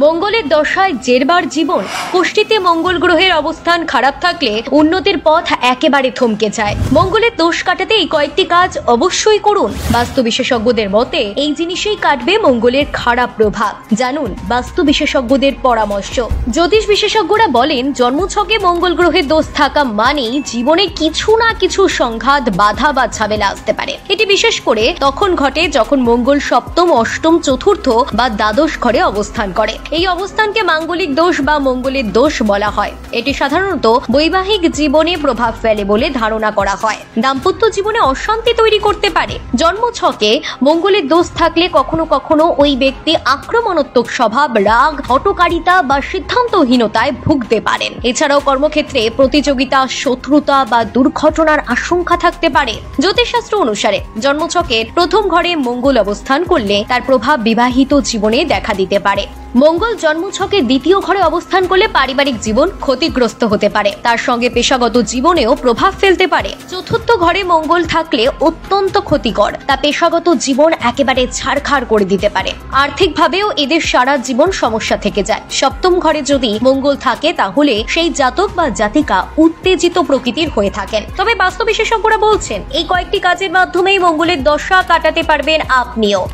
মঙ্গলের দশায় জেরবার জীবন। কুষ্টিতে মঙ্গল গ্রহের অবস্থান খারাপ থাকলে উন্নতির পথ একেবারে থমকে যায়। মঙ্গলের দোষ কাটাতে এই কয়েকটি কাজ অবশ্যই করুন। বাস্তু বিশেষজ্ঞদের মতে এই জিনিসেই কাটবে মঙ্গলের খারাপ প্রভাব। জানুন বাস্তু বিশেষজ্ঞদের পরামর্শ। জ্যোতিষ বিশেষজ্ঞরা বলেন, জন্মছকে মঙ্গল গ্রহের দোষ থাকা মানেই জীবনে কিছু না কিছু সংঘাত, বাধা বা ঝামেলা আসতে পারে। এটি বিশেষ করে তখন ঘটে যখন মঙ্গল সপ্তম, অষ্টম, চতুর্থ বা দ্বাদশ ঘরে অবস্থান করে। এই অবস্থানকে মাঙ্গলিক দোষ বা মঙ্গলের দোষ বলা হয়। এটি সাধারণত বৈবাহিক জীবনে প্রভাব ফেলে বলে ধারণা করা হয়। দাম্পত্য জীবনে অশান্তি তৈরি করতে পারে। জন্মছকে মঙ্গলের দোষ থাকলে কখনো কখনো ওই ব্যক্তি আক্রমণাত্মক স্বভাব, রাগ, হঠকারিতা বা সিদ্ধান্তহীনতায় ভুগতে পারেন। এছাড়াও কর্মক্ষেত্রে প্রতিযোগিতা, শত্রুতা বা দুর্ঘটনার আশঙ্কা থাকতে পারে। জ্যোতিষশাস্ত্র অনুসারে জন্মছকের প্রথম ঘরে মঙ্গল অবস্থান করলে তার প্রভাব বিবাহিত জীবনে দেখা দিতে পারে। মঙ্গল জন্মছকের দ্বিতীয় ঘরে অবস্থান করলে পারিবারিক জীবন ক্ষতিগ্রস্ত হতে পারে। তার সঙ্গে পেশাগত জীবনেও প্রভাব ফেলতে পারে। চতুর্থ ঘরে মঙ্গল থাকলে অত্যন্ত ক্ষতিকর। তা পেশাগত জীবন একেবারে ছাড়খাড় করে দিতে পারে। আর্থিকভাবেও এদের সারা জীবন সমস্যা থেকে যায়। সপ্তম ঘরে যদি মঙ্গল থাকে তাহলে সেই জাতক বা জাতিকা উত্তেজিত প্রকৃতির হয়ে থাকেন। তবে বাস্তু বিশেষজ্ঞরা বলছেন, এই কয়েকটি কাজের মাধ্যমেই মঙ্গলের দশা কাটাতে পারবেন আপনিও।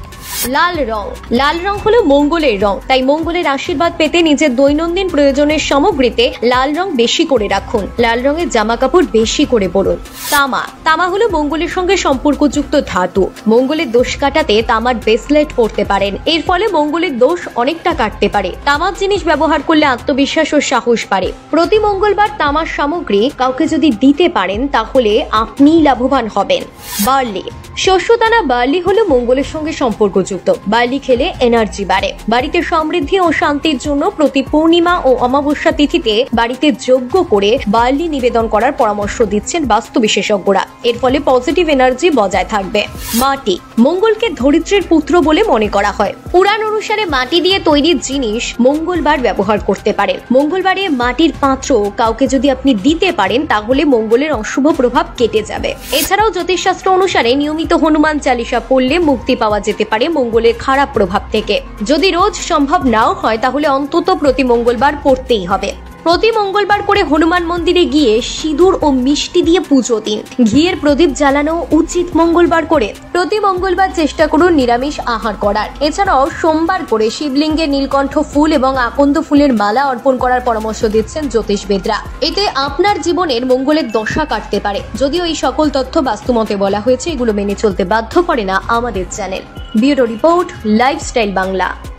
লাল রং। লাল রং হলো মঙ্গলের রং। তাই মঙ্গলের আশীর্বাদ পেতে নিজের দৈনন্দিন প্রয়োজনের সামগ্রীতে লাল রং বেশি করে রাখুন। লাল রঙের জামা কাপড় বেশি করে পরুন। তামা। তামা হলো মঙ্গলের সঙ্গে সম্পর্কযুক্ত ধাতু। মঙ্গলের দোষ কাটাতে তামার ব্রেসলেট পরতে পারেন। এর ফলে মঙ্গলের দোষ অনেকটা কাটতে পারে। তামার জিনিস ব্যবহার করলে আত্মবিশ্বাস ও সাহস বাড়ে। প্রতি মঙ্গলবার তামার সামগ্রী কাউকে যদি দিতে পারেন তাহলে আপনিই লাভবান হবেন। বার্লি। শস্যদানা বার্লি হলো মঙ্গলের সঙ্গে সম্পর্কযুক্ত। বার্লি খেলে এনার্জি বাড়ে। বাড়িতে সমৃদ্ধি ও শান্তির জন্য প্রতি পূর্ণিমা ও অমাবস্যা তিথিতে বাড়িতে যজ্ঞ করে বার্লি নিবেদন করার পরামর্শ দিচ্ছেন বাস্তু বিশেষজ্ঞরা। এর ফলে পজিটিভ এনার্জি বজায় থাকবে। মাটি। মঙ্গলকে ধরিত্রীর পুত্র বলে মনে করা হয়। পুরাণ অনুসারে মাটি দিয়ে তৈরি জিনিস মঙ্গলবার ব্যবহার করতে পারেন। মঙ্গলবারে মাটির পাত্র কাউকে যদি আপনি দিতে পারেন তাহলে মঙ্গলের অশুভ প্রভাব কেটে যাবে। এছাড়াও জ্যোতিষশাস্ত্র অনুসারে নিয়মিত হনুমান চালিসা পড়লে মুক্তি পাওয়া যেতে পারে মঙ্গলের খারাপ প্রভাব থেকে। যদি রোজ সম্ভব নাও হয় তাহলে অন্তত প্রতি মঙ্গলবার পড়তেই হবে। প্রতি মঙ্গলবার করে হনুমান মন্দিরে গিয়ে সিঁদুর ও মিষ্টি দিয়ে পুজো দিন। ঘিয়ের প্রদীপ জ্বালানো উচিত মঙ্গলবার করে। প্রতি মঙ্গলবার চেষ্টা করুন নিরামিষ আহার করার। এছাড়াও সোমবার করে শিবলিঙ্গে নীলকণ্ঠ ফুল এবং আকন্দ ফুলের মালা অর্পণ করার পরামর্শ দিচ্ছেন জ্যোতিষবিদরা। এতে আপনার জীবনের মঙ্গলের দশা কাটতে পারে। যদিও এই সকল তথ্য বাস্তুমতে বলা হয়েছে, এগুলো মেনে চলতে বাধ্য করে না আমাদের channel. Bureau report, lifestyle Bangla.